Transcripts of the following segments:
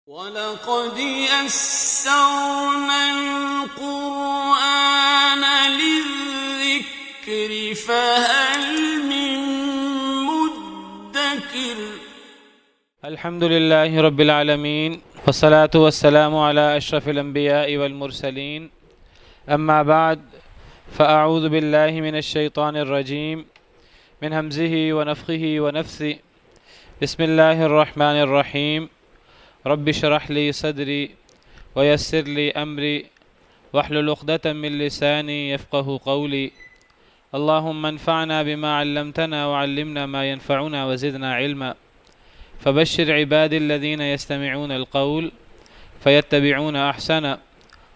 وَلَقَدْ يَسَّرْنَا الْقُرْآنَ لِلذِّكْرِ فَهَلْ مِن مُّدَّكِرٍ الحمد لله رب العالمين والصلاة والسلام على أشرف الأنبياء والمرسلين أما بعد فأعوذ بالله من الشيطان الرجيم من همزه ونفخه ونفثه بسم الله الرحمن الرحيم رب اشرح لي صدري ويسر لي أمري واحلل عقدة من لساني يفقه قولي اللهم انفعنا بما علمتنا وعلمنا ما ينفعنا وزدنا علما فبشر عبادي الذين يستمعون القول فيتبعون أحسنه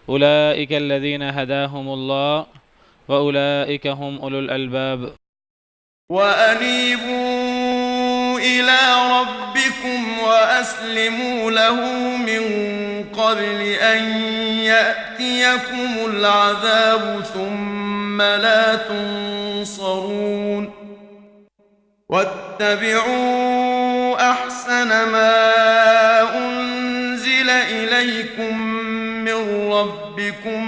أولئك الذين هداهم الله وأولئك هم أولو الألباب وأنيبوا إلى ربكم وأسلموا له من قبل أن يأتيكم العذاب ثم لا تنصرون واتبعوا أحسن ما أنزل إليكم من ربكم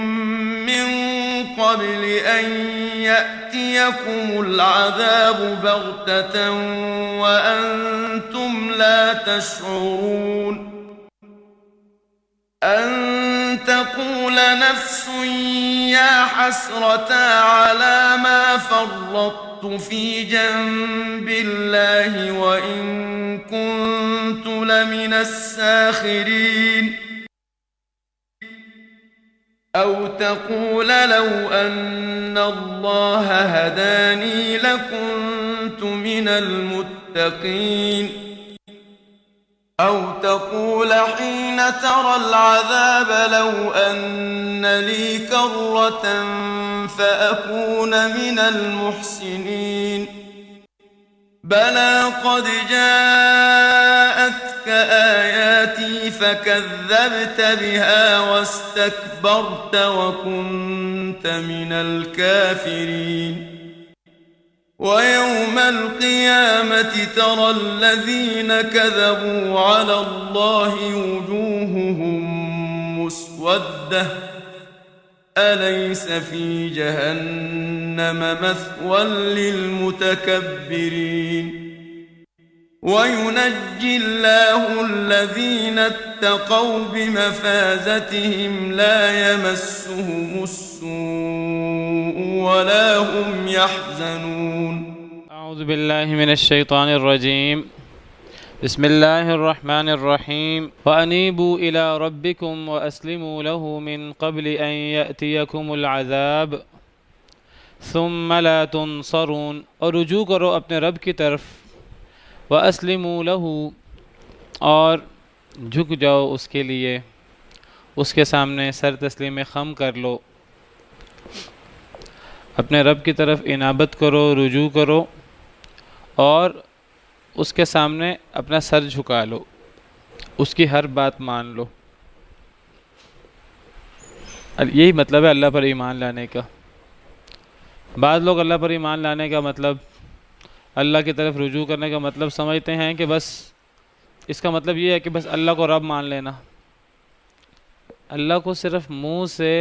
من قبل أن يأتيكم العذاب بغتة وأنتم لا تشعرون أن تقول نفس يا حسرة على ما فرطت في جنب الله وإن كنت لمن الساخرين أو تقول لو أن الله هداني لكنت من المتقين أو تقول حين ترى العذاب لو أن لي كرة فأكون من المحسنين بلى قد جاءتك آياتي فكذبت بها واستكبرت وكنت من الكافرين ويوم القيامة ترى الذين كذبوا على الله وجوههم مسودة أليس في جهنم مثوى للمتكبرين وينجي الله الذين اتقوا بمفازتهم لا يمسهم السوء ولا هم يحزنون أعوذ بالله من الشيطان الرجيم بسم الله الرحمن الرحيم وأنيبوا إلى ربكم وأسلموا له من قبل أن يأتيكم العذاب ثم لا تنصرون اور رجوع کرو اپنے رب کی طرف وَأَسْلِمُوا لَهُ اور جھک جاؤ اس کے لیے، اس کے سامنے سر تسلیم خم کر لو، اپنے رب کی طرف انابت کرو، رجوع کرو اور اس کے سامنے اپنا سر جھکا لو، اس کی ہر بات مان لو۔ یہی مطلب ہے اللہ پر ایمان لانے کا۔ بعض لوگ اللہ پر ایمان لانے کا مطلب، اللہ کی طرف رجوع کرنے کا مطلب سمجھتے ہیں کہ بس اس کا مطلب یہ ہے کہ بس اللہ کو رب مان لینا، اللہ کو صرف منہ سے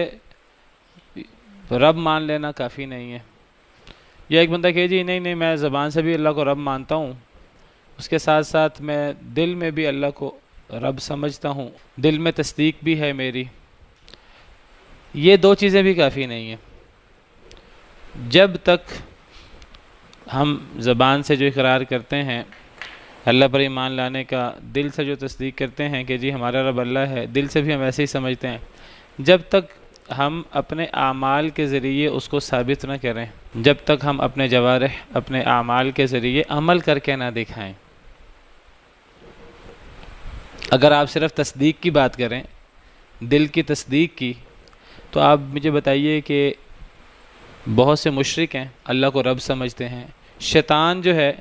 رب مان لینا کافی نہیں ہے۔ یہ ایک بندہ کہ جی نہیں میں زبان سے بھی اللہ کو رب مانتا ہوں، اس کے ساتھ ساتھ میں دل میں بھی اللہ کو رب سمجھتا ہوں، دل میں تصدیق بھی ہے میری، یہ دو چیزیں بھی کافی نہیں ہیں۔ جب تک ہم زبان سے جو اقرار کرتے ہیں اللہ پر ایمان لانے کا، دل سے جو تصدیق کرتے ہیں کہ جی ہمارا رب اللہ ہے، دل سے بھی ہم ایسے ہی سمجھتے ہیں، جب تک ہم اپنے اعمال کے ذریعے اس کو ثابت نہ کریں، جب تک ہم اپنے جوارح اپنے اعمال کے ذریعے عمل کر کے نہ دکھائیں۔ اگر آپ صرف تصدیق کی بات کریں، دل کی تصدیق کی، تو آپ مجھے بتائیے کہ بہت سے مشرک ہیں اللہ کو رب سمجھتے ہیں۔ شیطان جو ہے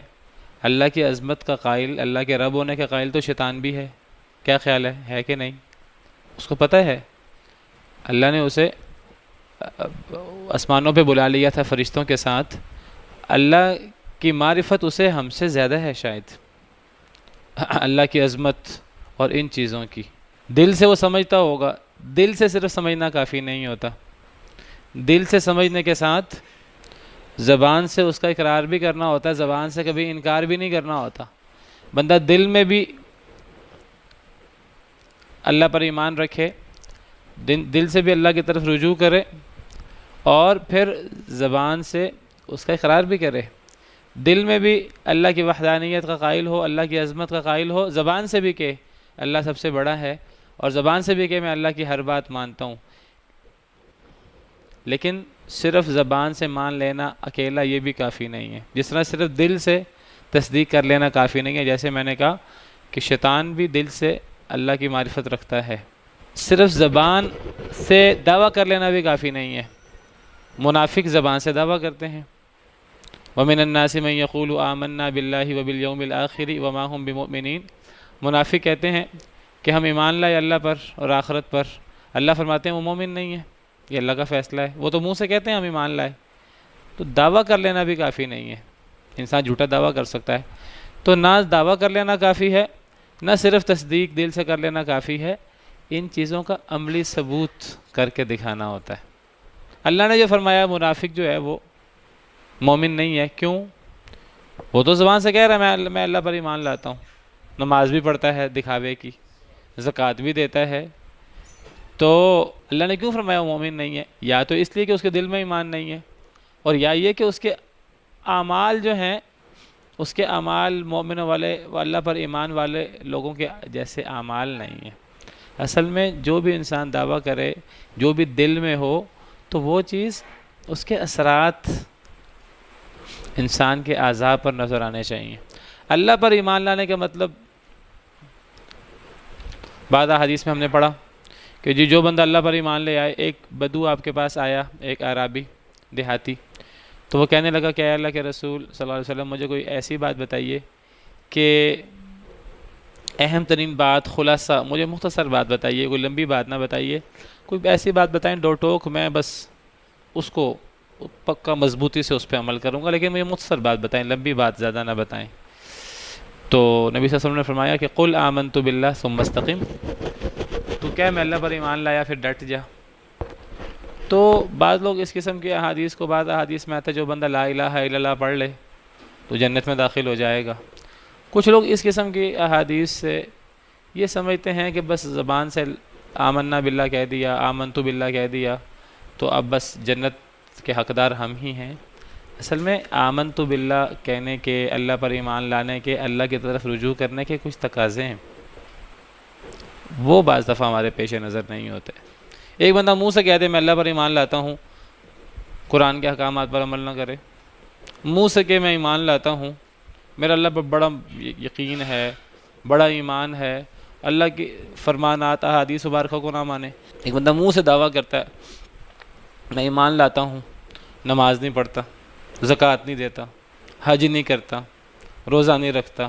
اللہ کی عظمت کا قائل، اللہ کے رب ہونے کا قائل تو شیطان بھی ہے، کیا خیال ہے کہ نہیں؟ اس کو پتہ ہے اللہ نے اسے آسمانوں پہ بلا لیا تھا فرشتوں کے ساتھ، اللہ کی معرفت اسے ہم سے زیادہ ہے شاید، اللہ کی عظمت اور ان چیزوں کی، دل سے وہ سمجھتا ہوگا، دل سے صرف سمجھنا کافی نہیں ہوتا، دل سے سمجھنے کے ساتھ زبان سے اس کا اقرار بھی کرنا ہوتا ہے، زبان سے کبھی انکار بھی نہیں کرنا ہوتا۔ بندہ دل میں بھی اللہ پر ایمان رکھے، دل سے بھی اللہ کی طرف رجوع کرے، اور پھر زبان سے اس کا اقرار بھی کرے، دل میں بھی اللہ کی وحدانیت کا قائل ہو، اللہ کی عظمت کا قائل ہو، زبان سے بھی کہ اللہ سب سے بڑا ہے، اور زبان سے بھی کہ میں اللہ کی ہر بات مانتا ہوں۔ لیکن صرف زبان سے مان لینا اکیلا یہ بھی کافی نہیں ہے، جس طرح صرف دل سے تصدیق کر لینا کافی نہیں ہے، جیسے میں نے کہا کہ شیطان بھی دل سے اللہ کی معرفت رکھتا ہے، صرف زبان سے دعویٰ کر لینا بھی کافی نہیں ہے۔ منافق زبان سے دعویٰ کرتے ہیں، وَمِنَ النَّاسِ مَن يَقُولُ آمَنَّا بِاللَّهِ وَبِالْيَوْمِ الْآخِرِ وَمَا هُمْ بِمُؤْمِنِينَ۔ منافق کہتے ہیں کہ ہم ایمان لائے اللہ پر اور آخرت پر، اللہ فرماتے ہیں وہ مومن نہیں ہے، یہ اللہ کا فیصلہ ہے۔ وہ تو منہ سے کہتے ہیں ہم ایمان لائے، تو دعویٰ کر لینا بھی کافی نہیں ہے، انسان جھوٹا دعویٰ کر سکتا ہے۔ تو نہ دعویٰ کر لینا کافی ہے، نہ صرف تصدیق دل سے کر لینا کافی ہے، ان چیزوں کا عملی ثبوت کر کے دکھانا ہوتا ہے۔ اللہ نے جو فرمایا منافق جو ہے وہ مومن نہیں ہے، کیوں؟ وہ تو زبان سے کہہ رہا ہے میں اللہ پر ایمان لاتا ہوں، نماز بھی پڑھتا ہے دکھاوے کی، زکوٰۃ بھی دیتا ہے، تو اللہ نے کیوں فرمایا وہ مومن نہیں ہے؟ یا تو اس لیے کہ اس کے دل میں ایمان نہیں ہے، اور یا یہ کہ اس کے اعمال جو ہیں، اس کے اعمال مومن والے اللہ پر ایمان والے لوگوں کے جیسے اعمال نہیں ہیں۔ اصل میں جو بھی انسان دعویٰ کرے، جو بھی دل میں ہو، تو وہ چیز اس کے اثرات انسان کے اعضاء پر نظر آنے چاہیے۔ اللہ پر ایمان لانے کا مطلب بعض حدیث میں ہم نے پڑھا کہ جو بندہ اللہ پر ایمان لے آئے، ایک بدو آپ کے پاس آیا، ایک اعرابی دیہاتی، تو وہ کہنے لگا کہ اے اللہ کے رسول صلی اللہ علیہ وسلم مجھے کوئی ایسی بات بتائیے کہ اہم ترین بات، خلاصہ، مجھے مختصر بات بتائیے، کوئی لمبی بات نہ بتائیے، کوئی ایسی بات بتائیں دو ٹوک، میں بس اس کو پکا مضبوطی سے اس پہ عمل کروں گا، لیکن مجھے مختصر بات بتائیں، لمبی بات زیادہ نہ بتائیں۔ تو نبی صلی اللہ علیہ وسلم نے فرمایا کہ قل آمنت باللہ ثم استقم، تو کیا میں اللہ پر ایمان لایا پھر ڈٹ جا۔ تو بعض لوگ اس قسم کی احادیث کو، بعض احادیث میں آتا ہے جو بندہ لا الہ الا اللہ پڑھ لے تو جنت میں داخل ہو جائے گا۔ کچھ لوگ اس قسم کی احادیث سے یہ سمجھتے ہیں کہ بس زبان سے آمنا باللہ کہہ دیا، آمنت باللہ کہہ دیا تو اب بس جنت کے حقدار ہم ہی ہیں۔ اصل میں آمنت باللہ کہنے کے، اللہ پر ایمان لانے کے، اللہ کی طرف رجوع کرنے کے کچھ تقاضے ہیں، وہ بعض دفعہ ہمارے پیش نظر نہیں ہوتے۔ ایک بندہ منہ سے کہہ دے میں اللہ پر ایمان لاتا ہوں، قرآن کے احکامات پر عمل نہ کرے، منہ سے کہ میں ایمان لاتا ہوں، میرا اللہ پر بڑا یقین ہے، بڑا ایمان ہے، اللہ کی فرمانات احادیث مبارکہ کو نہ مانے۔ ایک بندہ منہ سے دعویٰ کرتا ہے میں ایمان لاتا ہوں، نماز نہیں پڑھتا، زکوٰۃ نہیں دیتا، حج نہیں کرتا، روزہ نہیں رکھتا،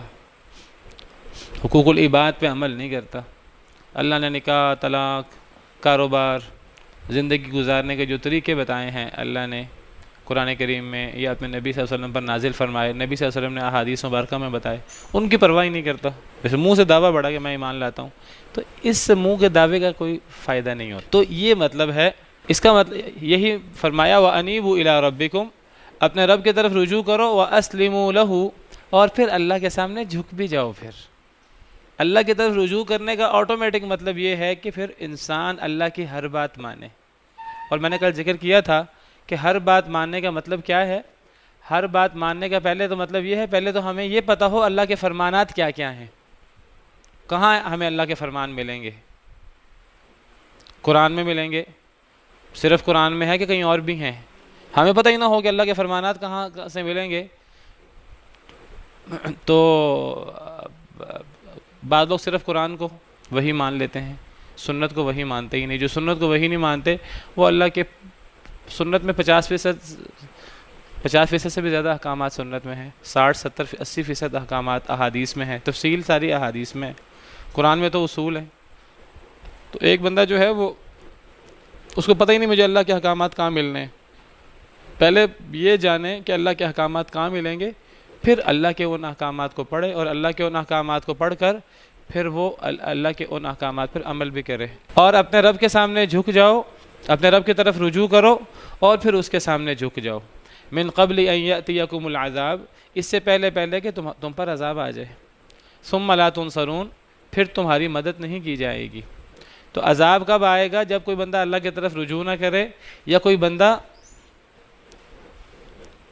حقوق العباد پہ عمل نہیں کرتا، اللہ نے نکاح، طلاق، کاروبار، زندگی گزارنے کے جو طریقے بتائے ہیں اللہ نے قرآن کریم میں یا اپنے نبی صلی اللہ علیہ وسلم پر نازل فرمائے، نبی صلی اللہ علیہ وسلم نے احادیث مبارکہ میں بتائے، ان کی پرواہ ہی نہیں کرتا، جیسے منہ سے دعویٰ بڑھا کہ میں ایمان لاتا ہوں، تو اس منہ کے دعوے کا کوئی فائدہ نہیں ہوتا۔ تو یہ مطلب ہے، اس کا مطلب یہی فرمایا وَأَنِيبُوا إِلَىٰ رَبِّكُمْ، اپنے رب کی طرف رجوع کرو، وَأَسْلِمُوا لَهُ، اور پھر اللہ کے سامنے جھک بھی جاؤ۔ پھر اللہ کی طرف رجوع کرنے کا آٹومیٹک مطلب یہ ہے کہ پھر انسان اللہ کی ہر بات مانے۔ اور میں نے کل ذکر کیا تھا کہ ہر بات ماننے کا مطلب کیا ہے؟ ہر بات ماننے کا پہلے تو مطلب یہ ہے، پہلے تو ہمیں یہ پتہ ہو اللہ کے فرمانات کیا کیا ہیں، کہاں ہمیں اللہ کے فرمان ملیں گے۔ قرآن میں ملیں گے، صرف قرآن میں ہے کہ کہیں اور بھی ہیں، ہمیں پتہ ہی نہ ہو کہ اللہ کے فرمانات کہاں سے ملیں گے۔ تو بعض لوگ صرف قرآن کو وہی مان لیتے ہیں، سنت کو وہی مانتے ہی نہیں۔ جو سنت کو وہی نہیں مانتے وہ اللہ کے سنت میں 50% سے بھی زیادہ احکامات سنت میں ہیں، 60، 70، 80% احکامات احادیث میں ہیں، تفصیل ساری احادیث میں ہے، قرآن میں تو اصول ہیں۔ تو ایک بندہ جو ہے وہ اس کو پتہ ہی نہیں مجھے اللہ کے احکامات کہاں ملنے ہیں، پہلے یہ جانے کہ اللہ کے احکامات کہاں ملیں گے، پھر اللہ کے ان احکامات کو پڑھے، اور اللہ کے ان احکامات کو پڑھ کر پھر وہ اللہ کے ان احکامات پر عمل بھی کرے، اور اپنے رب کے سامنے جھک جاؤ، اپنے رب کی طرف رجوع کرو اور پھر اس کے سامنے جھک جاؤ۔ من قبل ان یأتیکم العذاب، اس سے پہلے کہ تم پر عذاب آ جائے، ثم لا تنصرون، پھر تمہاری مدد نہیں کی جائے گی۔ تو عذاب کب آئے گا؟ جب کوئی بندہ اللہ کی طرف رجوع نہ کرے، یا کوئی بندہ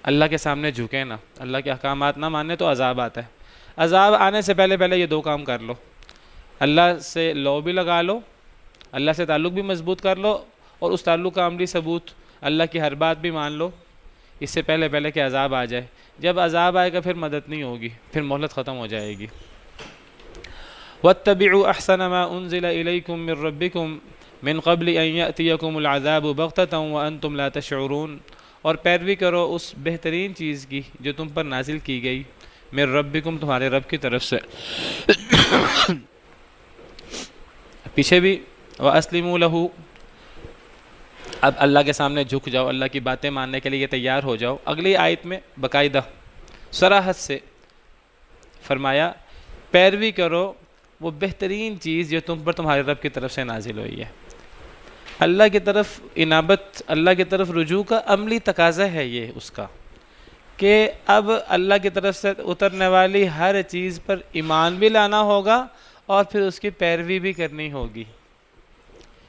اللہ کے سامنے جھکے نہ، اللہ کے احکامات نہ مانے، تو عذاب آتا ہے۔ عذاب آنے سے پہلے یہ دو کام کر لو، اللہ سے لو بھی لگا لو، اللہ سے تعلق بھی مضبوط کر لو، اور اس تعلق کا عملی ثبوت اللہ کی ہر بات بھی مان لو، اس سے پہلے کہ عذاب آ جائے۔ جب عذاب آئے گا پھر مدد نہیں ہوگی، پھر مہلت ختم ہو جائے گی۔ وَاتَّبِعُوا أَحْسَنَ مَا أُنزِلَ إِلَيْكُم مِّن رَّبِّكُم مِّن قَبْلِ أَن يَأْتِيَكُمُ الْعَذَابُ بَغْتَةً وَأَنتُمْ لَا تَشْعُرُونَ، اور پیروی کرو اس بہترین چیز کی جو تم پر نازل کی گئی، مِّن رَّبِّكُم، تمہارے رب کی طرف سے۔ پیچھے بھی وَأَسْلِمُوا لَهُ، اب اللہ کے سامنے جھک جاؤ، اللہ کی باتیں ماننے کے لیے تیار ہو جاؤ۔ اگلی آیت میں باقاعدہ صراحت سے فرمایا پیروی کرو وہ بہترین چیز جو تم پر تمہارے رب کی طرف سے نازل ہوئی ہے۔ اللہ کی طرف انابت، اللہ کی طرف رجوع کا عملی تقاضا ہے یہ اس کا، کہ اب اللہ کی طرف سے اترنے والی ہر چیز پر ایمان بھی لانا ہوگا اور پھر اس کی پیروی بھی کرنی ہوگی۔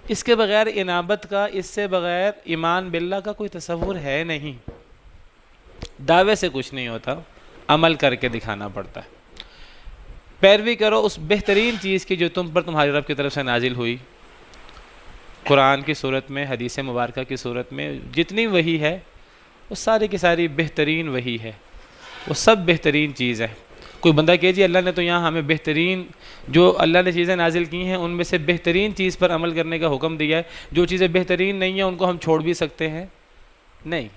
اس کے بغیر انابت کا، اس سے بغیر ایمان باللہ کا کوئی تصور ہے نہیں۔ دعوے سے کچھ نہیں ہوتا، عمل کر کے دکھانا پڑتا ہے۔ پیروی کرو اس بہترین چیز کی جو تم پر تمہاری رب کی طرف سے نازل ہوئی، قرآن کی صورت میں، حدیث مبارکہ کی صورت میں جتنی وحی ہے وہ ساری کی ساری بہترین وحی ہے، وہ سب بہترین چیز ہے۔ کوئی بندہ کہے جی اللہ نے تو یہاں ہمیں بہترین جو اللہ نے چیزیں نازل کی ہیں ان میں سے بہترین چیز پر عمل کرنے کا حکم دیا ہے، جو چیزیں بہترین نہیں ہیں ان کو ہم چھوڑ بھی سکتے ہیں، نہیں،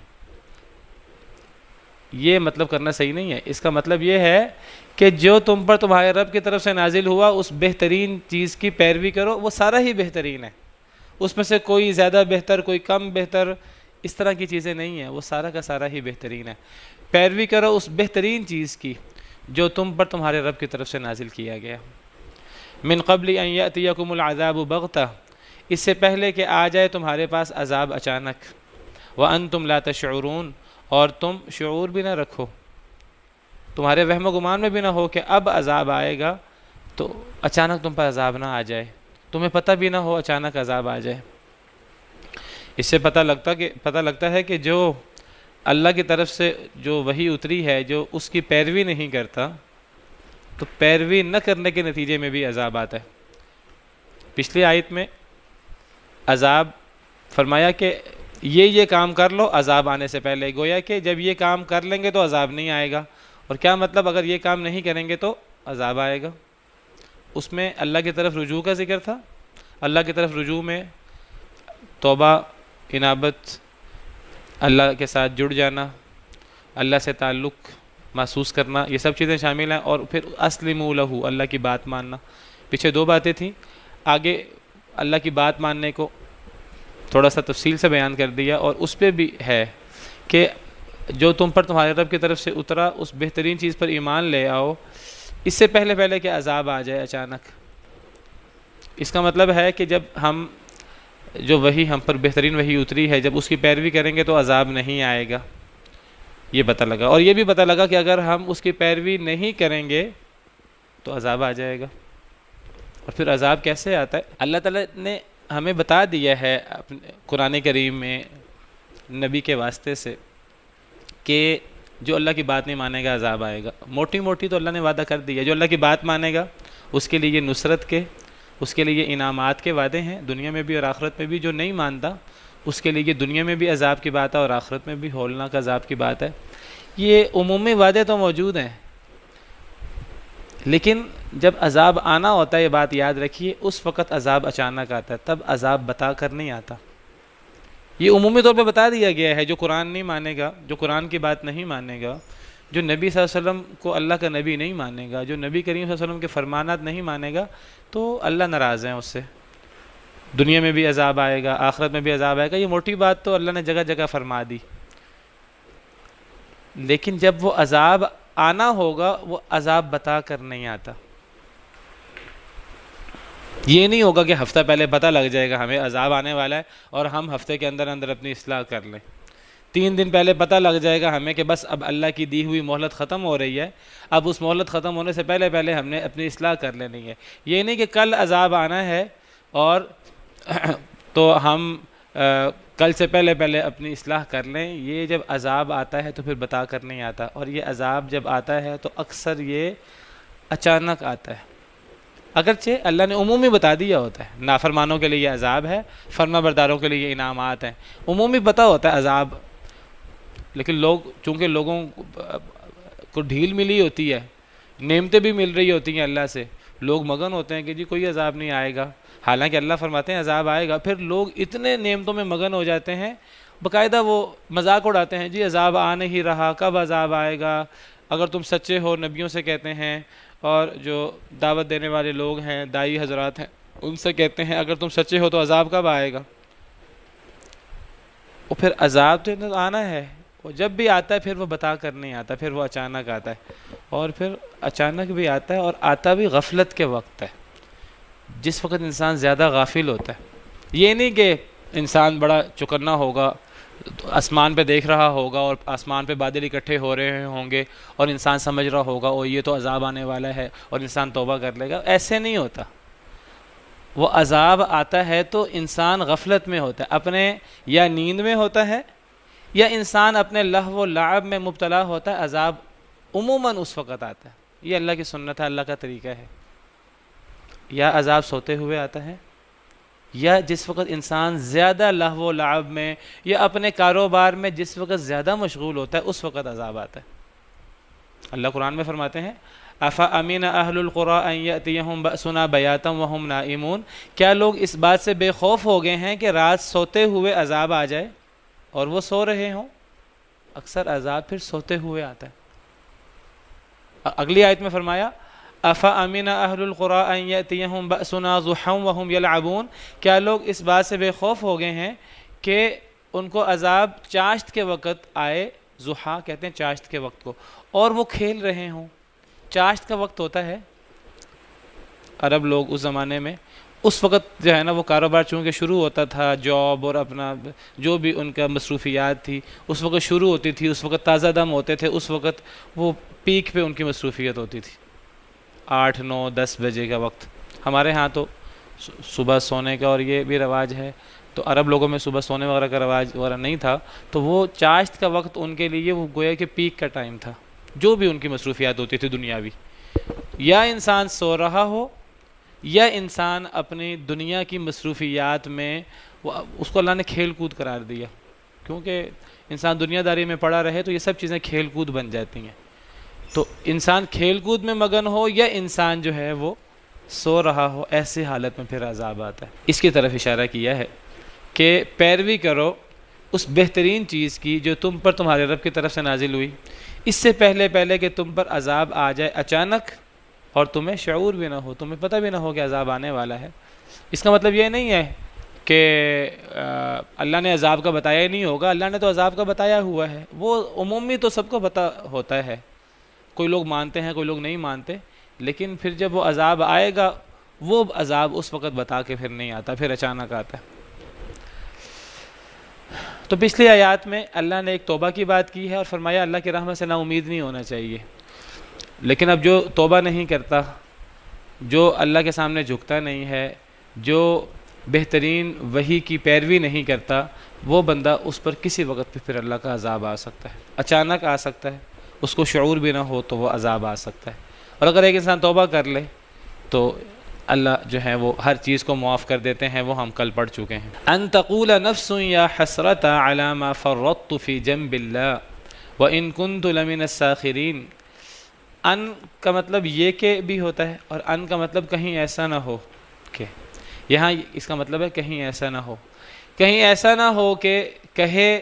یہ مطلب کرنا صحیح نہیں ہے۔ اس کا مطلب یہ ہے کہ جو تم پر تمہارے رب کی طرف سے نازل ہوا اس بہترین چیز کی پیروی کرو، وہ سارا ہی بہترین ہے، اس میں سے کوئی زیادہ بہتر، کوئی کم بہتر، اس طرح کی چیزیں نہیں ہیں، وہ سارا کا سارا ہی بہترین ہے۔ پیروی کرو اس بہترین چیز کی جو تم پر تمہارے رب کی طرف سے نازل کیا گیا۔ من قبل ان یأتیکم العذاب بغتہ، اس سے پہلے کہ آ جائے تمہارے پاس عذاب اچانک، وانتم لا تشعرون، اور تم شعور بھی نہ رکھو، تمہارے وہم و گمان میں بھی نہ ہو کہ اب عذاب آئے گا تو اچانک تم پر عذاب نہ آ جائے، تمہیں پتہ بھی نہ ہو اچانک عذاب آ جائے۔ اس سے پتہ لگتا ہے کہ جو اللہ کی طرف سے جو وحی اتری ہے، جو اس کی پیروی نہیں کرتا تو پیروی نہ کرنے کے نتیجے میں بھی عذاب آتا ہے۔ پچھلی آیت میں عذاب فرمایا کہ یہ کام کر لو عذاب آنے سے پہلے، گویا کہ جب یہ کام کر لیں گے تو عذاب نہیں آئے گا، اور کیا مطلب اگر یہ کام نہیں کریں گے تو عذاب آئے گا۔ اس میں اللہ کی طرف رجوع کا ذکر تھا، اللہ کی طرف رجوع میں توبہ، انابت، اللہ کے ساتھ جڑ جانا، اللہ سے تعلق محسوس کرنا، یہ سب چیزیں شامل ہیں، اور پھر اسلموا لہ، اللہ کی بات ماننا۔ پیچھے دو باتیں تھیں، آگے اللہ کی بات ماننے کو تھوڑا سا تفصیل سے بیان کر دیا، اور اس پہ بھی ہے کہ جو تم پر تمہارے رب کی طرف سے اترا اس بہترین چیز پر ایمان لے آؤ، اس سے پہلے کہ عذاب آ جائے اچانک۔ اس کا مطلب ہے کہ جب ہم جو وحی ہم پر بہترین وحی اتری ہے، جب اس کی پیروی کریں گے تو عذاب نہیں آئے گا، یہ پتہ لگا۔ اور یہ بھی پتہ لگا کہ اگر ہم اس کی پیروی نہیں کریں گے تو عذاب آ جائے گا۔ اور پھر عذاب کیسے آتا ہے؟ اللہ تعالیٰ نے ہمیں بتا دیا ہے اپنے قرآن کریم میں نبی کے واسطے سے کہ جو اللہ کی بات نہیں مانے گا عذاب آئے گا۔ موٹی تو اللہ نے وعدہ کر دیا، جو اللہ کی بات مانے گا اس کے لیے نصرت کے، اس کے لیے انعامات کے وعدے ہیں دنیا میں بھی اور آخرت میں بھی۔ جو نہیں مانتا اس کے لیے دنیا میں بھی عذاب کی بات ہے اور آخرت میں بھی ہولناک عذاب کی بات ہے۔ یہ عمومی وعدے تو موجود ہیں، لیکن جب عذاب آنا ہوتا ہے، یہ بات یاد رکھیے، اس وقت عذاب اچانک آتا ہے، تب عذاب بتا کر نہیں آتا۔ یہ عمومی طور پہ بتا دیا گیا ہے، جو قرآن نہیں مانے گا، جو قرآن کی بات نہیں مانے گا، جو نبی صلی اللہ علیہ وسلم کو اللہ کا نبی نہیں مانے گا، جو نبی کریم صلی اللہ علیہ وسلم کے فرمانات نہیں مانے گا، تو اللہ ناراض ہیں اس سے، دنیا میں بھی عذاب آئے گا، آخرت میں بھی عذاب آئے گا۔ یہ موٹی بات تو اللہ نے جگہ جگہ فرما دی، لیکن جب وہ عذاب آنا ہوگا وہ عذاب بتا کر نہیں آتا۔ یہ نہیں ہوگا کہ ہفتہ پہلے پتہ لگ جائے گا ہمیں عذاب آنے والا ہے اور ہم ہفتے کے اندر اندر اپنی اصلاح کر لیں. 3 دن پہلے پتہ لگ جائے گا ہمیں کہ بس اب اللہ کی دی ہوئی مہلت ختم ہو رہی ہے, اب اس مہلت ختم ہونے سے پہلے ہم نے اپنی اصلاح کر لینی ہے. یہ نہیں کہ کل عذاب آنا ہے اور تو ہم کل سے پہلے اپنی اصلاح کر لیں. یہ جب عذاب آتا ہے تو پھر بتا کر نہیں آتا, اور یہ عذاب جب آتا ہے تو اکثر یہ اچانک آتا ہے. اگرچہ اللہ نے عمومی بتا دیا ہوتا ہے, نافرمانوں کے لیے یہ عذاب ہے, فرما برداروں کے لیے یہ انعامات ہیں, عمومی پتہ ہوتا ہے عذاب. لیکن چونکہ لوگوں کو ڈھیل ملی ہوتی ہے, نعمتیں بھی مل رہی ہوتی ہیں اللہ سے, لوگ مگن ہوتے ہیں کہ جی کوئی عذاب نہیں آئے گا, حالانکہ اللہ فرماتے ہیں عذاب آئے گا. پھر لوگ اتنے نعمتوں میں مگن ہو جاتے ہیں, باقاعدہ وہ مذاق اڑاتے ہیں, جی عذاب آ نہیں رہا, کب عذاب آئے گا. اگر تم سچے ہو نبیوں سے کہتے ہیں, اور جو دعوت دینے والے لوگ ہیں, دائی حضرات ہیں, ان سے کہتے ہیں اگر تم سچے ہو تو عذاب کب آئے گا. اور پھر عذاب تو آنا ہے, وہ جب بھی آتا ہے پھر وہ بتا کر نہیں آتا, پھر وہ اچانک آتا ہے. اور پھر اچانک بھی آتا ہے, اور آتا بھی غفلت کے وقت ہے, جس وقت انسان زیادہ غافل ہوتا ہے. یہ نہیں کہ انسان بڑا چوکنا ہوگا, آسمان پہ دیکھ رہا ہوگا اور آسمان پہ بادل اکٹھے ہو رہے ہوں گے اور انسان سمجھ رہا ہوگا او یہ تو عذاب آنے والا ہے اور انسان توبہ کر لے گا. ایسے نہیں ہوتا. وہ عذاب آتا ہے تو انسان غفلت میں ہوتا ہے, اپنے یا نیند میں ہوتا ہے, یا انسان اپنے لہو و لعب میں مبتلا ہوتا ہے. عذاب عموماً اس وقت آتا ہے, یہ اللہ کی سنت ہے, اللہ کا طریقہ ہے. یا عذاب سوتے ہوئے آتا ہے, یا جس وقت انسان زیادہ لہو و لعب میں یا اپنے کاروبار میں جس وقت زیادہ مشغول ہوتا ہے اس وقت عذاب آتا ہے. اللہ قرآن میں فرماتے ہیں افامن اہل القری ان یاتیہم باسنا بیاتا وہم نائمون, کیا لوگ اس بات سے بے خوف ہو گئے ہیں کہ رات سوتے ہوئے عذاب آ جائے اور وہ سو رہے ہوں. اکثر عذاب پھر سوتے ہوئے آتا ہے. اگلی آیت میں فرمایا افامن اہل القری ان یاتیہم باسنا ضحا وہم یلعبون, کیا لوگ اس بات سے بے خوف ہو گئے ہیں کہ ان کو عذاب چاشت کے وقت آئے, ضحا کہتے ہیں چاشت کے وقت کو, اور وہ کھیل رہے ہوں. چاشت کا وقت ہوتا ہے, عرب لوگ اس زمانے میں اس وقت جو ہے نا وہ کاروبار چونکہ شروع ہوتا تھا, جاب اور اپنا جو بھی ان کا مصروفیات تھی اس وقت شروع ہوتی تھی, اس وقت تازہ دم ہوتے تھے, اس وقت وہ پیک پہ ان کی مصروفیت ہوتی تھی. 8, 9, 10 بجے کا وقت. ہمارے ہاں تو صبح سونے کا اور یہ بھی رواج ہے, تو عرب لوگوں میں صبح سونے وغیرہ کا رواج وغیرہ نہیں تھا, تو وہ چاشت کا وقت ان کے لیے وہ گویا کہ پیک کا ٹائم تھا, جو بھی ان کی مصروفیات ہوتی تھی دنیاوی. یا انسان سو رہا ہو یا انسان اپنی دنیا کی مصروفیات میں, اس کو اللہ نے کھیل کود قرار دیا, کیونکہ انسان دنیا داری میں پڑا رہے تو یہ سب چیزیں کھیل کود بن جاتی ہیں. تو انسان کھیل کود میں مگن ہو یا انسان جو ہے وہ سو رہا ہو, ایسی حالت میں پھر عذاب آتا ہے. اس کی طرف اشارہ کیا ہے کہ پیروی کرو اس بہترین چیز کی جو تم پر تمہارے رب کی طرف سے نازل ہوئی, اس سے پہلے کہ تم پر عذاب آ جائے اچانک اور تمہیں شعور بھی نہ ہو, تمہیں پتہ بھی نہ ہو کہ عذاب آنے والا ہے. اس کا مطلب یہ نہیں ہے کہ اللہ نے عذاب کا بتایا ہی نہیں ہوگا, اللہ نے تو عذاب کا بتایا ہوا ہے. وہ عمومی تو سب کو پتہ ہوتا ہے, کوئی لوگ مانتے ہیں کوئی لوگ نہیں مانتے, لیکن پھر جب وہ عذاب آئے گا وہ عذاب اس وقت بتا کے پھر نہیں آتا, پھر اچانک آتا ہے. تو پچھلی آیات میں اللہ نے ایک توبہ کی بات کی ہے اور فرمایا اللہ کی رحمت سے نا امید نہیں ہونا چاہیے. لیکن اب جو توبہ نہیں کرتا, جو اللہ کے سامنے جھکتا نہیں ہے, جو بہترین وحی کی پیروی نہیں کرتا, وہ بندہ اس پر کسی وقت پہ پھر اللہ کا عذاب آ سکتا ہے, اچانک آ سکتا ہے, اس کو شعور بھی نہ ہو تو وہ عذاب آ سکتا ہے. اور اگر ایک انسان توبہ کر لے تو اللہ جو ہے وہ ہر چیز کو معاف کر دیتے ہیں, وہ ہم کل پڑھ چکے ہیں. ان تقول نفس یا حسرت علی ما فرطت فی جنب اللہ وان کنت لمن الساخرین. ان کا مطلب یہ کہ بھی ہوتا ہے, اور ان کا مطلب کہیں ایسا نہ ہو کہ, یہاں اس کا مطلب ہے کہیں ایسا نہ ہو, کہیں ایسا نہ ہو کہ کہے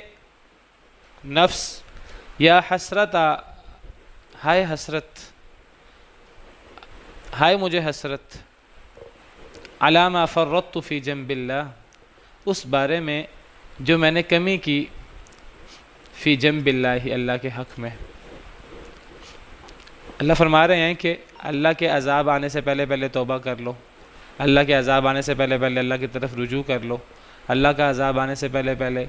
نفس یا حسرت, ہائے حسرت, ہائے مجھے حسرت, علی ما فرطت فی جنب اللہ, اس بارے میں جو میں نے کمی کی, فی جنب اللہ, اللہ کے حق میں. اللہ فرما رہے ہیں کہ اللہ کے عذاب آنے سے پہلے توبہ کر لو, اللہ کے عذاب آنے سے پہلے پہلے اللہ کی طرف رجوع کر لو، اللہ کا عذاب آنے سے پہلے پہلے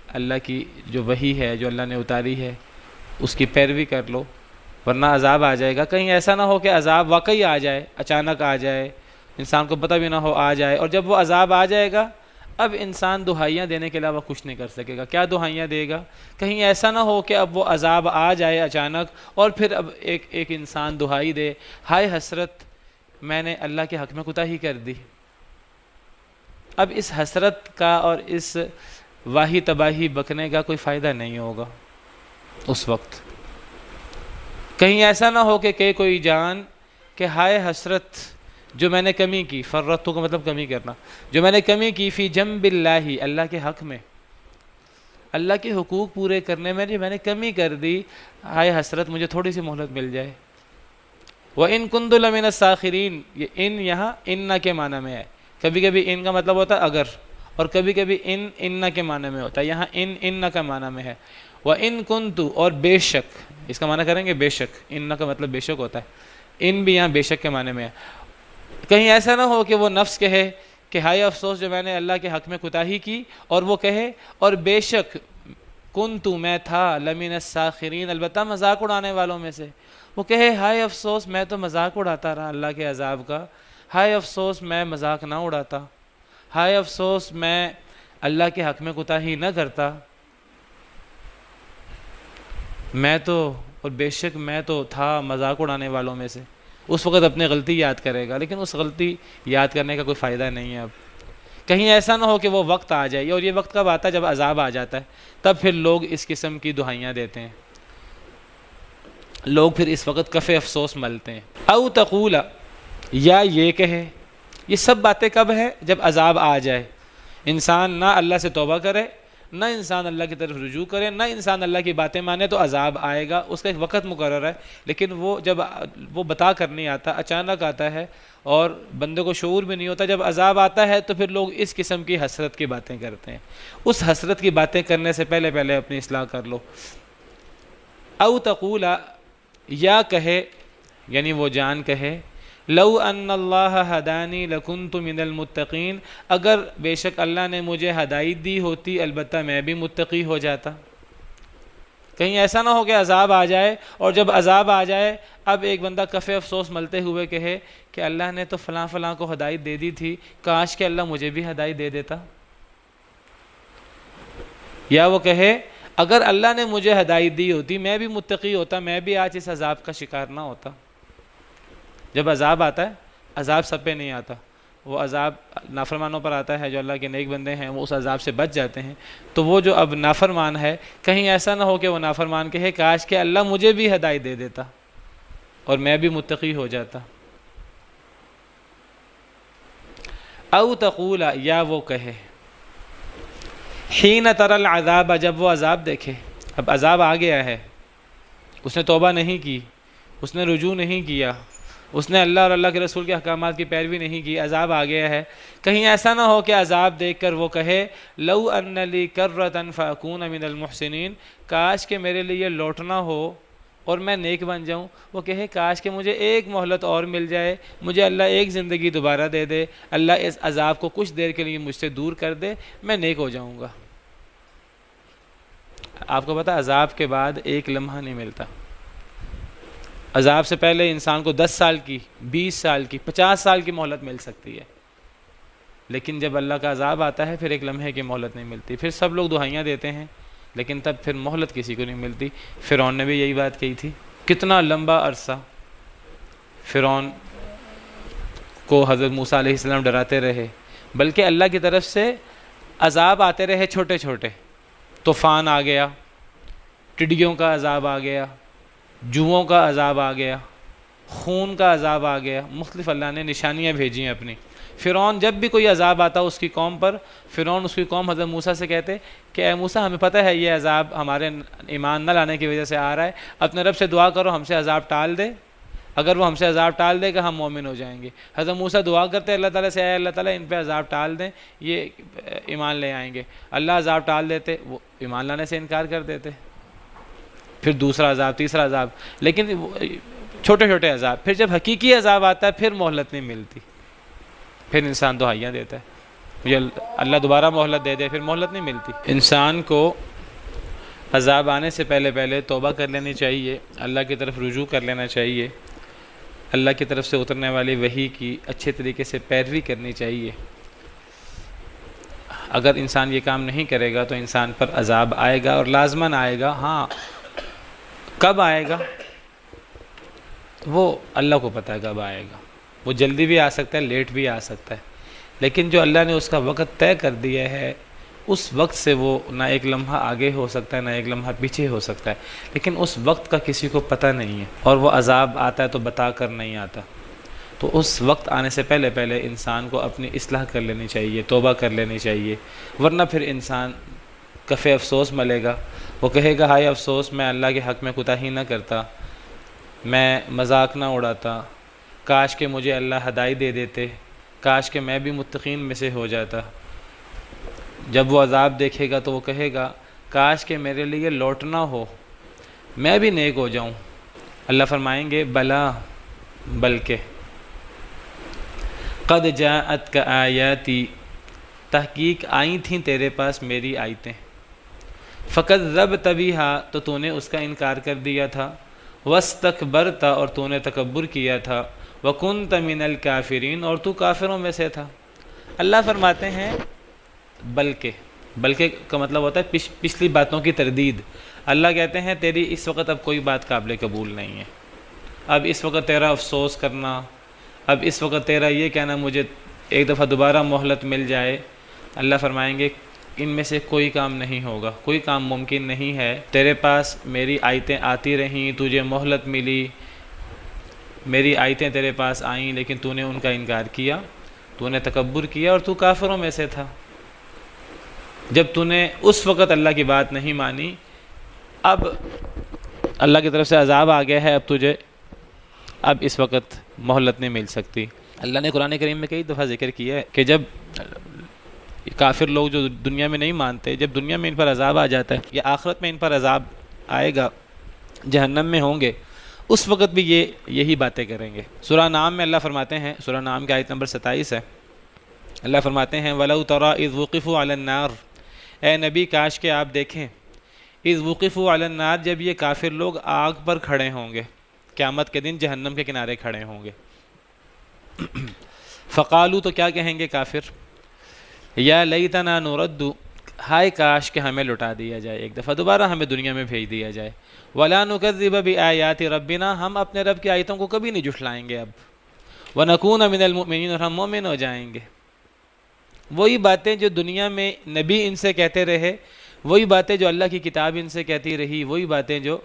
اللہ کی جو وحی ہے جو اللہ نے اتاری ہے اس کی پیروی کر لو، ورنہ عذاب آ جائے گا۔ کہیں ایسا نہ ہو کہ عذاب واقعی آ جائے، اچانک آ جائے، انسان کو پتہ بھی نہ ہو آ جائے، اور جب وہ عذاب آ جائے گا اب انسان دہائیاں دینے کے علاوہ کچھ نہیں کر سکے گا۔ کیا دہائیاں دے گا؟ کہیں ایسا نہ ہو کہ اب وہ عذاب آ جائے اچانک اور پھر اب ایک انسان دہائی دے، ہائے حسرت میں نے اللہ کے حق میں کوتاہی کر دی۔ اب اس حسرت کا اور اس واہی تباہی بکنے کا کوئی فائدہ نہیں ہوگا اس وقت۔ کہیں ایسا نہ ہو کہ کوئی جان کہ ہائے حسرت جو میں نے کمی کی، فرتو کا مطلب کمی کرنا، جو میں نے کمی کی فی جنب اللہ، اللہ کے حق میں، اللہ کے حقوق پورے کرنے میں جو میں نے کمی کر دی، ہائے حسرت مجھے تھوڑی سی مہلت مل جائے۔ وَإِن كُنتُ لَمِنَ السَّاخِرِينَ، یہ ان یہاں ان کے معنی میں ہے، کبھی کبھی ان کا مطلب ہوتا ہے اگر، اور کبھی کبھی ان کے معنی میں ہوتا ہے، یہاں ان کا معنی میں ہے۔ وَإِن كُنتُ، اور بے شک، اس کا معنی کریں گے بے شک، ان کا مطلب بے شک ہوتا ہے، ان بھی یہاں بے شک کے معنی میں ہے۔ کہیں ایسا نہ ہو کہ وہ نفس کہے کہ ہائے افسوس جو میں نے اللہ کے حق میں کوتاہی کی، اور وہ کہے اور بے شک کنتو میں تھا لمن الساخرین، البتہ مذاق اڑانے والوں میں سے، وہ کہے ہائے افسوس میں تو مذاق اڑاتا رہا اللہ کے عذاب کا، ہائے افسوس میں مذاق نہ اڑاتا، ہائے افسوس میں اللہ کے حق میں کوتاہی نہ کرتا، میں تو، اور بے شک میں تو تھا مذاق اڑانے والوں میں سے۔ اس وقت اپنی غلطی یاد کرے گا، لیکن اس غلطی یاد کرنے کا کوئی فائدہ نہیں ہے اب۔ کہیں ایسا نہ ہو کہ وہ وقت آ جائے، اور یہ وقت کب آتا ہے؟ جب عذاب آ جاتا ہے، تب پھر لوگ اس قسم کی دہائیاں دیتے ہیں، لوگ پھر اس وقت کف افسوس ملتے ہیں۔ او تقول، یا یہ کہے، یہ سب باتیں کب ہے؟ جب عذاب آ جائے، انسان نہ اللہ سے توبہ کرے، نہ انسان اللہ کی طرف رجوع کرے، نہ انسان اللہ کی باتیں مانے، تو عذاب آئے گا، اس کا ایک وقت مقرر ہے، لیکن وہ جب وہ بتا کر نہیں آتا، اچانک آتا ہے اور بندے کو شعور بھی نہیں ہوتا۔ جب عذاب آتا ہے تو پھر لوگ اس قسم کی حسرت کی باتیں کرتے ہیں۔ اس حسرت کی باتیں کرنے سے پہلے پہلے اپنی اصلاح کر لو۔ او تقول، یا کہے، یعنی وہ جان کہے، لو ان اللہ ہدانی لکنت من المتقین، اگر بے شک اللہ نے مجھے ہدایت دی ہوتی البتہ میں بھی متقی ہو جاتا۔ کہیں ایسا نہ ہو کہ عذاب آ جائے، اور جب عذاب آ جائے اب ایک بندہ کف افسوس ملتے ہوئے کہے کہ اللہ نے تو فلاں فلاں کو ہدایت دے دی تھی، کاش کہ اللہ مجھے بھی ہدایت دے دیتا۔ یا وہ کہے اگر اللہ نے مجھے ہدایت دی ہوتی میں بھی متقی ہوتا، میں بھی آج اس عذاب کا شکار نہ ہوتا۔ جب عذاب آتا ہے، عذاب سب پہ نہیں آتا، وہ عذاب نافرمانوں پر آتا ہے، جو اللہ کے نیک بندے ہیں وہ اس عذاب سے بچ جاتے ہیں۔ تو وہ جو اب نافرمان ہے، کہیں ایسا نہ ہو کہ وہ نافرمان کہے کاش کہ اللہ مجھے بھی ہدایت دے دیتا اور میں بھی متقی ہو جاتا۔ او تقول، یا وہ کہے، حین تری العذاب، جب وہ عذاب دیکھے، اب عذاب آ گیا ہے، اس نے توبہ نہیں کی، اس نے رجوع نہیں کیا، اس نے اللہ اور اللہ کے رسول کے احکامات کی پیروی نہیں کی، عذاب آ گیا ہے۔ کہیں ایسا نہ ہو کہ عذاب دیکھ کر وہ کہے لو ان لی کرۃ فاکون من المحسنین، کاش کہ میرے لیے لوٹنا ہو اور میں نیک بن جاؤں۔ وہ کہے کاش کہ مجھے ایک مہلت اور مل جائے، مجھے اللہ ایک زندگی دوبارہ دے دے، اللہ اس عذاب کو کچھ دیر کے لیے مجھ سے دور کر دے، میں نیک ہو جاؤں گا۔ آپ کو پتہ عذاب کے بعد ایک لمحہ نہیں ملتا۔ عذاب سے پہلے انسان کو 10 سال کی، 20 سال کی، 50 سال کی مہلت مل سکتی ہے، لیکن جب اللہ کا عذاب آتا ہے پھر ایک لمحے کی مہلت نہیں ملتی۔ پھر سب لوگ دہائیاں دیتے ہیں لیکن تب پھر مہلت کسی کو نہیں ملتی۔ فرعون نے بھی یہی بات کہی تھی، کتنا لمبا عرصہ فرعون کو حضرت موسیٰ علیہ السلام ڈراتے رہے، بلکہ اللہ کی طرف سے عذاب آتے رہے چھوٹے چھوٹے۔ طوفان آ گیا، ٹڈیوں کا عذاب آ گیا، جوؤں کا عذاب آ گیا، خون کا عذاب آ گیا، مختلف اللہ نے نشانیاں بھیجی ہیں اپنی۔ فرعون جب بھی کوئی عذاب آتا اس کی قوم پر، فرعون اس کی قوم حضرت موسیٰ سے کہتے کہ اے موسیٰ ہمیں پتہ ہے یہ عذاب ہمارے ایمان نہ لانے کی وجہ سے آ رہا ہے، اپنے رب سے دعا کرو ہم سے عذاب ٹال دے، اگر وہ ہم سے عذاب ٹال دے گا ہم مومن ہو جائیں گے۔ حضرت موسیٰ دعا کرتے اللہ تعالیٰ سے، اے اللہ تعالیٰ ان پہ عذاب ٹال دیں، یہ ایمان لے آئیں گے۔ اللہ عذاب ٹال دیتے، وہ ایمان لانے سے انکار کر دیتے، پھر دوسرا عذاب، تیسرا عذاب، لیکن چھوٹے چھوٹے عذاب۔ پھر جب حقیقی عذاب آتا ہے پھر مہلت نہیں ملتی۔ پھر انسان دہائیاں دیتا ہے مجھے اللہ دوبارہ مہلت دے دے، پھر مہلت نہیں ملتی۔ انسان کو عذاب آنے سے پہلے توبہ کر لینی چاہیے، اللہ کی طرف رجوع کر لینا چاہیے، اللہ کی طرف سے اترنے والی وحی کی اچھے طریقے سے پیروی کرنی چاہیے۔ اگر انسان یہ کام نہیں کرے گا تو انسان پر عذاب آئے گا اور لازماً آئے گا۔ ہاں کب آئے گا وہ اللہ کو پتہ ہے کب آئے گا، وہ جلدی بھی آ سکتا ہے، لیٹ بھی آ سکتا ہے، لیکن جو اللہ نے اس کا وقت طے کر دیا ہے اس وقت سے وہ نہ ایک لمحہ آگے ہو سکتا ہے نہ ایک لمحہ پیچھے ہو سکتا ہے، لیکن اس وقت کا کسی کو پتہ نہیں ہے، اور وہ عذاب آتا ہے تو بتا کر نہیں آتا۔ تو اس وقت آنے سے پہلے انسان کو اپنی اصلاح کر لینی چاہیے، توبہ کر لینی چاہیے، ورنہ پھر انسان کف افسوس ملے گا، وہ کہے گا ہائے افسوس میں اللہ کے حق میں کوتاہی نہ کرتا، میں مذاق نہ اڑاتا، کاش کہ مجھے اللہ ہدایت دے دیتے، کاش کہ میں بھی متقین میں سے ہو جاتا۔ جب وہ عذاب دیکھے گا تو وہ کہے گا کاش کہ میرے لیے لوٹنا ہو، میں بھی نیک ہو جاؤں۔ اللہ فرمائیں گے بلا، بلکہ قد جاءتک آیاتی، تحقیق آئی تھیں تیرے پاس میری آیتیں، فکذبت بہا، تو تو نے اس کا انکار کر دیا تھا، واستکبرت، اور تو نے تکبر کیا تھا، وکنت من الکافرین، اور تو کافروں میں سے تھا۔ اللہ فرماتے ہیں بلکہ کا مطلب ہوتا ہے پچھلی باتوں کی تردید۔ اللہ کہتے ہیں تیری اس وقت اب کوئی بات قابل قبول نہیں ہے، اب اس وقت تیرا افسوس کرنا، اب اس وقت تیرا یہ کہنا مجھے ایک دفعہ دوبارہ مہلت مل جائے، اللہ فرمائیں گے ان میں سے کوئی کام نہیں ہوگا، کوئی کام ممکن نہیں ہے۔ تیرے پاس میری آیتیں آتی رہیں، تجھے مہلت ملی، میری آیتیں تیرے پاس آئیں، لیکن تو نے ان کا انکار کیا، تو نے تکبر کیا، اور تو کافروں میں سے تھا۔ جب تو نے اس وقت اللہ کی بات نہیں مانی، اب اللہ کی طرف سے عذاب آ گیا ہے، اب تجھے اب اس وقت مہلت نہیں مل سکتی۔ اللہ نے قرآن کریم میں کئی دفعہ ذکر کیا ہے کہ جب کافر لوگ جو دنیا میں نہیں مانتے، جب دنیا میں ان پر عذاب آ جاتا ہے یا آخرت میں ان پر عذاب آئے گا، جہنم میں ہوں گے، اس وقت بھی یہی باتیں کریں گے۔ سورہ نام میں اللہ فرماتے ہیں، سورہ نام کی آیت نمبر 27 ہے، اللہ فرماتے ہیں وَلَوْ تَرَىٰ إِذْ وُقِفُوا عَلَى النَّارِ، اے نبی کاش کہ آپ دیکھیں، اِذْ وُقِفُوا عَلَى النَّارِ، جب یہ کافر لوگ آگ پر کھڑے ہوں گے، قیامت کے دن جہنم کے کنارے کھڑے ہوں گے، فقالو، تو کیا کہیں گے کافر، یا لیتنا نرد، ہائے کاش کہ ہمیں لٹا دیا جائے، ایک دفعہ دوبارہ ہمیں دنیا میں بھیج دیا جائے، ولا نکذب بآیات ربنا، ہم اپنے رب کی آیتوں کو کبھی نہیں جھٹلائیں گے اب، ونکون من المؤمنین، اور ہم مومن ہو جائیں گے۔ وہی باتیں جو دنیا میں نبی ان سے کہتے رہے، وہی باتیں جو اللہ کی کتاب ان سے کہتی رہی، وہی باتیں جو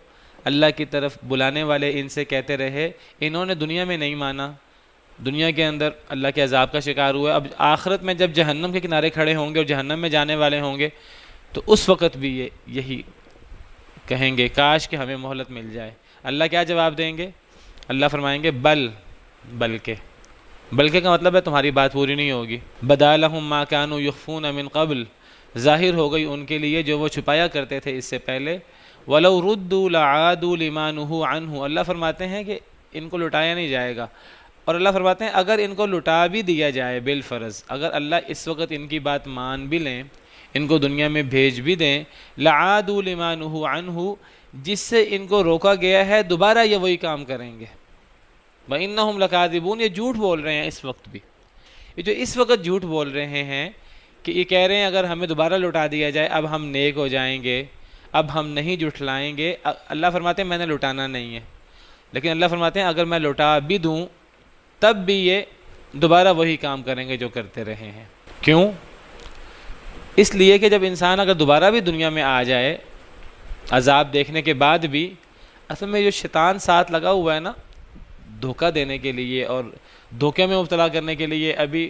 اللہ کی طرف بلانے والے ان سے کہتے رہے، انہوں نے دنیا میں نہیں مانا، دنیا کے اندر اللہ کے عذاب کا شکار ہوا۔ اب آخرت میں جب جہنم کے کنارے کھڑے ہوں گے اور جہنم میں جانے والے ہوں گے تو اس وقت بھی یہی کہیں گے کاش کہ ہمیں مہلت مل جائے۔ اللہ کیا جواب دیں گے؟ اللہ فرمائیں گے بلکہ کا مطلب ہے تمہاری بات پوری نہیں ہوگی۔ بدا لہم ما کانوا یخفون من قبل، ظاہر ہو گئی ان کے لیے جو وہ چھپایا کرتے تھے اس سے پہلے۔ ولو ردوا لعادوا لما نہوا عنہ، اللہ فرماتے ہیں کہ ان کو لٹایا نہیں جائے گا، اور اللہ فرماتے ہیں اگر ان کو لٹا بھی دیا جائے بالفرض، اگر اللہ اس وقت ان کی بات مان بھی لیں، ان کو دنیا میں بھیج بھی دیں، لعادوا لما نہوا عنہ، جس سے ان کو روکا گیا ہے دوبارہ یہ وہی کام کریں گے۔ وَإِنَّهُمْ لَكَاذِبُونَ، یہ جھوٹ بول رہے ہیں اس وقت بھی، یہ جو اس وقت جھوٹ بول رہے ہیں کہ یہ کہہ رہے ہیں اگر ہمیں دوبارہ لٹا دیا جائے اب ہم نیک ہو جائیں گے، اب ہم نہیں جھٹلائیں گے۔ اللہ فرماتے ہیں میں نے لٹانا نہیں ہے، لیکن اللہ فرماتے ہیں اگر میں لٹا بھی دوں تب بھی یہ دوبارہ وہی کام کریں گے جو کرتے رہے ہیں۔ کیوں؟ اس لیے کہ جب انسان اگر دوبارہ بھی دنیا میں آ جائے عذاب دیکھنے کے بعد بھی، اصل میں جو شیطان ساتھ لگا ہوا ہے نا دھوکہ دینے کے لیے اور دھوکے میں مبتلا کرنے کے لیے، ابھی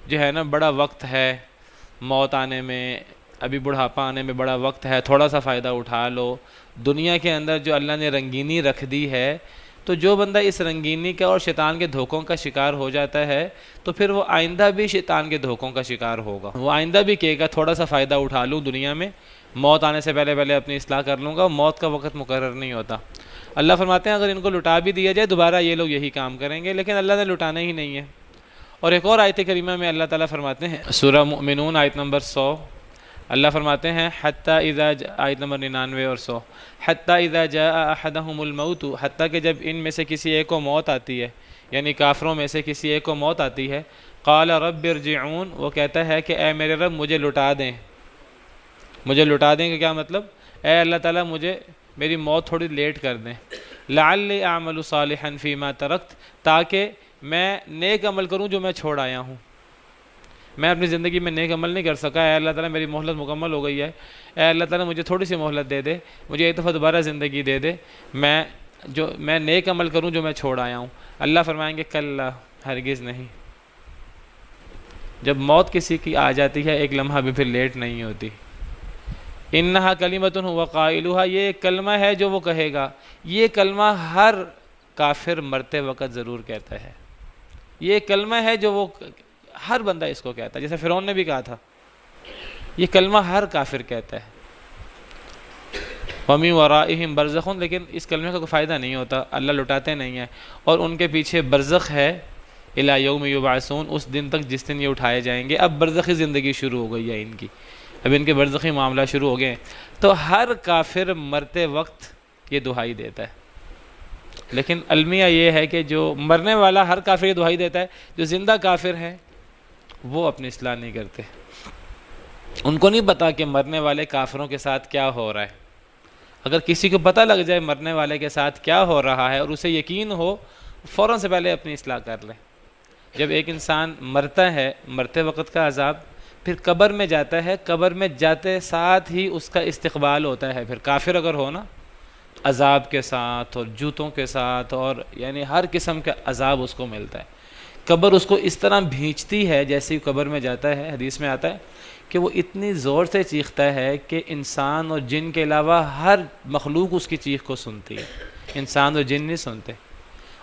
جو ہے نا بڑا وقت ہے، موت آنے میں، ابھی بڑھاپا آنے میں بڑا وقت ہے، تھوڑا سا فائدہ اٹھا لو۔ دنیا کے اندر جو اللہ نے رنگینی رکھ دی ہے، تو جو بندہ اس رنگینی کا اور شیطان کے دھوکوں کا شکار ہو جاتا ہے تو پھر وہ آئندہ بھی شیطان کے دھوکوں کا شکار ہوگا، وہ آئندہ بھی کہے گا تھوڑا سا فائدہ اٹھا لوں دنیا میں، موت آنے سے پہلے اپنی اصلاح کر لوں گا، موت کا وقت مقرر نہیں ہوتا۔ اللہ فرماتے ہیں اگر ان کو لٹا بھی دیا جائے دوبارہ یہ لوگ یہی کام کریں گے، لیکن اللہ نے لٹانا ہی نہیں ہے، اور ایک اور آیت کریمہ میں اللہ تعالیٰ فرماتے ہیں، سورہ مؤمنون آیت نمبر 100، اللہ فرماتے ہیں آیت نمبر 99 اور 100، حتیٰ اذا جاء احدہم الموت، حتیٰ کہ جب ان میں سے کسی ایک کو موت آتی ہے، یعنی کافروں میں سے کسی ایک کو موت آتی ہے، قال رب ارجعون، وہ کہتا ہے کہ اے میرے رب مجھے لٹا دیں۔ مجھے لٹا دیں کہ کیا مطلب؟ اے اللہ تعالیٰ مجھے میری موت تھوڑی لیٹ کر دیں، لعلی اعمل صالحا فیما ترکت، تاکہ میں نیک عمل کروں جو میں چھوڑ آیا ہوں۔ میں اپنی زندگی میں نیک عمل نہیں کر سکا، اے اللہ تعالیٰ میری مہلت مکمل ہو گئی ہے، اے اللہ تعالیٰ مجھے تھوڑی سی مہلت دے دے، مجھے ایک دفعہ دوبارہ زندگی دے دے، میں نیک عمل کروں جو میں چھوڑ آیا ہوں۔ اللہ فرمائیں گے کلا، ہرگز نہیں۔ جب موت کسی کی آ جاتی ہے ایک لمحہ بھی پھر لیٹ نہیں ہوتی۔ انہا کلمۃ هو قائلها، یہ ایک کلمہ ہے جو وہ کہے گا۔ یہ کلمہ ہر کافر مرتے وقت ضرور کہتا ہے، یہ کلمہ ہے جو وہ ہر بندہ اس کو کہتا ہے، جیسے فرعون نے بھی کہا تھا، یہ کلمہ ہر کافر کہتا ہے۔ وَمِن وَرَائِهِمْ بَرْزَخٌ، لیکن اس کلمے کا کوئی فائدہ نہیں ہوتا، اللہ لٹاتے نہیں ہیں، اور ان کے پیچھے برزخ ہے، اِلَى يَوْمِ يُبْعَثُونَ، اس دن تک جس دن یہ اٹھائے جائیں گے۔ اب برزخی زندگی شروع ہو گئی ہے ان کی، اب ان کے برزخی معاملہ شروع ہو گئے ہیں۔ تو ہر کافر مرتے وقت یہ دہائی دیتا ہے، لیکن المیہ یہ ہے کہ جو مرنے والا ہر کافر یہ دہائی دیتا ہے، جو زندہ کافر ہے وہ اپنی اصلاح نہیں کرتے، ان کو نہیں پتا کہ مرنے والے کافروں کے ساتھ کیا ہو رہا ہے۔ اگر کسی کو پتہ لگ جائے مرنے والے کے ساتھ کیا ہو رہا ہے اور اسے یقین ہو، فوراً سے پہلے اپنی اصلاح کر لے۔ جب ایک انسان مرتا ہے، مرتے وقت کا عذاب، پھر قبر میں جاتا ہے، قبر میں جاتے ساتھ ہی اس کا استقبال ہوتا ہے، پھر کافر اگر ہو نا، عذاب کے ساتھ اور جوتوں کے ساتھ، اور یعنی ہر قسم کا عذاب اس کو ملتا ہے۔ قبر اس کو اس طرح بھینچتی ہے، جیسے ہی قبر میں جاتا ہے، حدیث میں آتا ہے کہ وہ اتنی زور سے چیختا ہے کہ انسان اور جن کے علاوہ ہر مخلوق اس کی چیخ کو سنتی ہے، انسان اور جن نہیں سنتے۔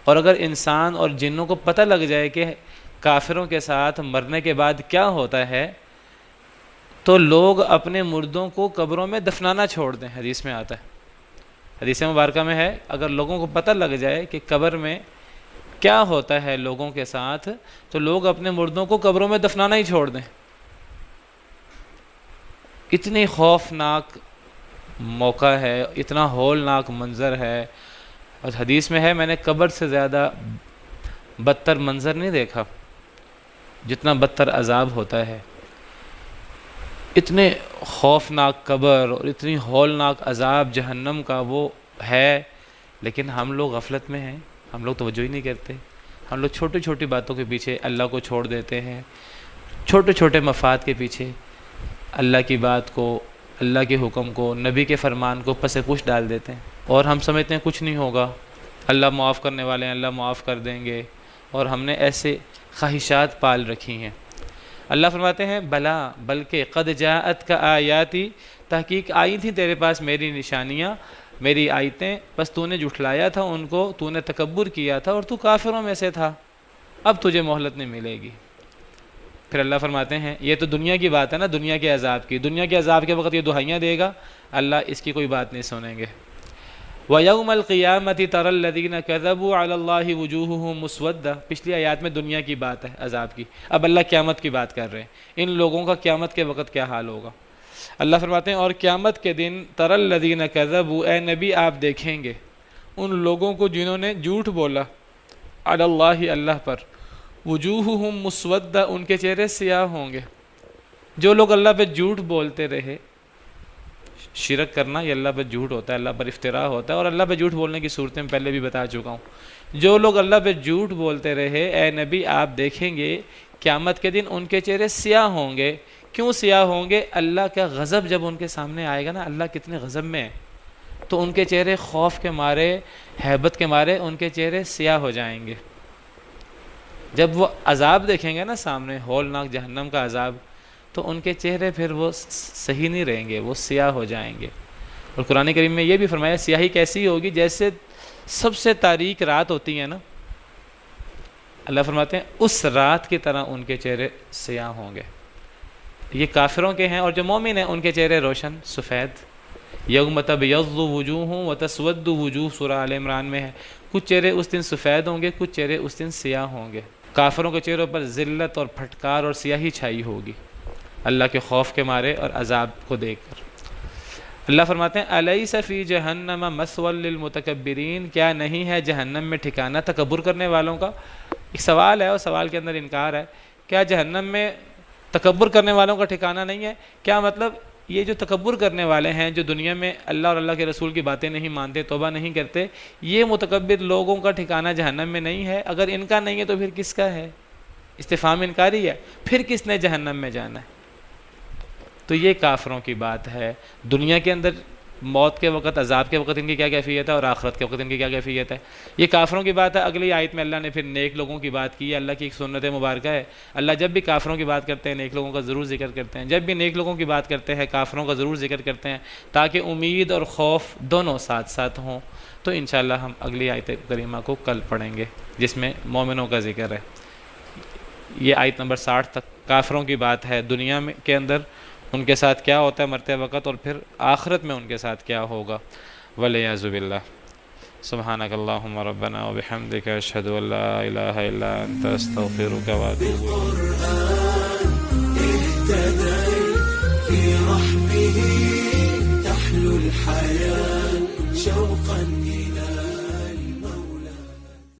اور اگر انسان اور جنوں کو پتہ لگ جائے کہ کافروں کے ساتھ مرنے کے بعد کیا ہوتا ہے، تو لوگ اپنے مردوں کو قبروں میں دفنانا چھوڑ دیں، حدیث میں آتا ہے، حدیث مبارکہ میں ہے، اگر لوگوں کو پتہ لگ جائے کہ قبر میں کیا ہوتا ہے لوگوں کے ساتھ، تو لوگ اپنے مردوں کو قبروں میں دفنانا ہی چھوڑ دیں۔ اتنی خوفناک موقع ہے، اتنا ہولناک منظر ہے، اور حدیث میں ہے میں نے قبر سے زیادہ بدتر منظر نہیں دیکھا جتنا بدتر عذاب ہوتا ہے۔ اتنے خوفناک قبر اور اتنی ہولناک عذاب جہنم کا وہ ہے، لیکن ہم لوگ غفلت میں ہیں، ہم لوگ توجہ ہی نہیں کرتے، ہم لوگ چھوٹی چھوٹی باتوں کے پیچھے اللہ کو چھوڑ دیتے ہیں، چھوٹے چھوٹے مفاد کے پیچھے اللہ کی بات کو، اللہ کے حکم کو، نبی کے فرمان کو پس پش ڈال دیتے ہیں، اور ہم سمجھتے ہیں کچھ نہیں ہوگا، اللہ معاف کرنے والے ہیں، اللہ معاف کر دیں گے، اور ہم نے ایسے خواہشات پال رکھی ہیں۔ اللہ فرماتے ہیں بلا، بلکہ قد جاءت کا آیاتی، تحقیق آئی تھیں تیرے پاس میری نشانیاں، میری آیتیں، بس تو نے جھٹلایا تھا ان کو، تو نے تکبر کیا تھا اور تو کافروں میں سے تھا، اب تجھے مہلت نہیں ملے گی۔ پھر اللہ فرماتے ہیں یہ تو دنیا کی بات ہے نا، دنیا کے عذاب کی، دنیا کے عذاب کے وقت یہ دہائیاں دے گا، اللہ اس کی کوئی بات نہیں سنیں گے۔ وَيَوْمَ الْقِيَامَةِ تَرَى الَّذِينَ كَذَبُوا عَلَى اللَّهِ وُجُوهُهُمْ مُسْوَدَّةٌ، پچھلی آیات میں دنیا کی بات ہے عذاب کی، اب اللہ قیامت کی بات کر رہے ہیں، ان لوگوں کا قیامت کے وقت کیا حال ہوگا۔ اللہ فرماتے ہیں اور قیامت کے دن تَرَى الَّذِينَ كَذَبُوا، اے نبی آپ دیکھیں گے ان لوگوں کو جنہوں نے جھوٹ بولا، علی اللہ، اللہ پر، وجوہہم مسودہ، ان کے چہرے سیاہ ہوں گے۔ جو لوگ اللہ پہ جھوٹ بولتے رہے، شرک کرنا یہ اللہ پہ جھوٹ ہوتا ہے، اللہ پر افتراء ہوتا ہے، اور اللہ پہ جھوٹ بولنے کی صورتیں پہلے بھی بتا چکا ہوں۔ جو لوگ اللہ پہ جھوٹ بولتے رہے، اے نبی آپ دیکھیں گے قیامت کے دن ان کے چہرے سیاہ ہوں گے۔ کیوں سیاہ ہوں گے؟ اللہ کا غضب جب ان کے سامنے آئے گا نا، اللہ کتنے غضب میں ہے، تو ان کے چہرے خوف کے مارے، ہیبت کے مارے ان کے چہرے سیاہ ہو جائیں گے۔ جب وہ عذاب دیکھیں گے نا سامنے، ہولناک جہنم کا عذاب، تو ان کے چہرے پھر وہ صحیح نہیں رہیں گے، وہ سیاہ ہو جائیں گے۔ اور قرآن کریم میں یہ بھی فرمایا سیاہی کیسی ہوگی؟ جیسے سب سے تاریک رات ہوتی ہے نا، اللہ فرماتے ہیں اس رات کی طرح ان کے چہرے سیاہ ہوں گے۔ یہ کافروں کے ہیں، اور جو مومن ہیں ان کے چہرے روشن سفید۔ یوم تبیض وجوہ وتسود وجوہ، سورہ آل عمران میں ہے، کچھ چہرے اس دن سفید ہوں گے، کچھ چہرے اس دن سیاہ ہوں گے۔ کافروں کے چہروں پر ذلت اور پھٹکار اور سیاہی چھائی ہوگی اللہ کے خوف کے مارے اور عذاب کو دیکھ کر۔ اللہ فرماتے ہیں الیس فی جہنم مثوی للمتکبرین، کیا نہیں ہے جہنم میں ٹھکانہ تکبر کرنے والوں کا؟ ایک سوال ہے اور سوال کے اندر انکار ہے، کیا جہنم میں تکبر کرنے والوں کا ٹھکانہ نہیں ہے؟ کیا مطلب یہ جو تکبر کرنے والے ہیں، جو دنیا میں اللہ اور اللہ کے رسول کی باتیں نہیں مانتے، توبہ نہیں کرتے، یہ متکبر لوگوں کا ٹھکانہ جہنم میں نہیں ہے؟ اگر ان کا نہیں ہے تو پھر کس کا ہے؟ استفہام انکاری ہے، پھر کس نے جہنم میں جانا ہے؟ تو یہ کافروں کی بات ہے۔ دنیا کے اندر موت کے وقت، عذاب کے وقت ان کی کیا کیفیت ہے اور آخرت کے وقت ان کی کیا کیفیت ہے، یہ کافروں کی بات ہے۔ اگلی آیت میں اللہ نے پھر نیک لوگوں کی بات کی ہے۔ اللہ کی ایک سنت مبارکہ ہے، اللہ جب بھی کافروں کی بات کرتے ہیں نیک لوگوں کا ضرور ذکر کرتے ہیں، جب بھی نیک لوگوں کی بات کرتے ہیں کافروں کا ضرور ذکر کرتے ہیں، تاکہ امید اور خوف دونوں ساتھ ساتھ ہوں۔ تو انشاءاللہ ہم اگلی آیت کریمہ کو کل پڑھیں گے جس میں مومنوں کا ذکر ہے۔ یہ آیت نمبر 60 تک کافروں کی بات ہے، دنیا میں کے اندر ان کے ساتھ کیا ہوتا ہے مرتے وقت، اور پھر آخرت میں ان کے ساتھ کیا ہوگا۔ والعیاذ باللہ۔ سبحانک اللہم ربنا وبحمدک، اشہد ان لا الہ الا انت، استغفرک واتوب في رحمه تحلو الحياة شوقا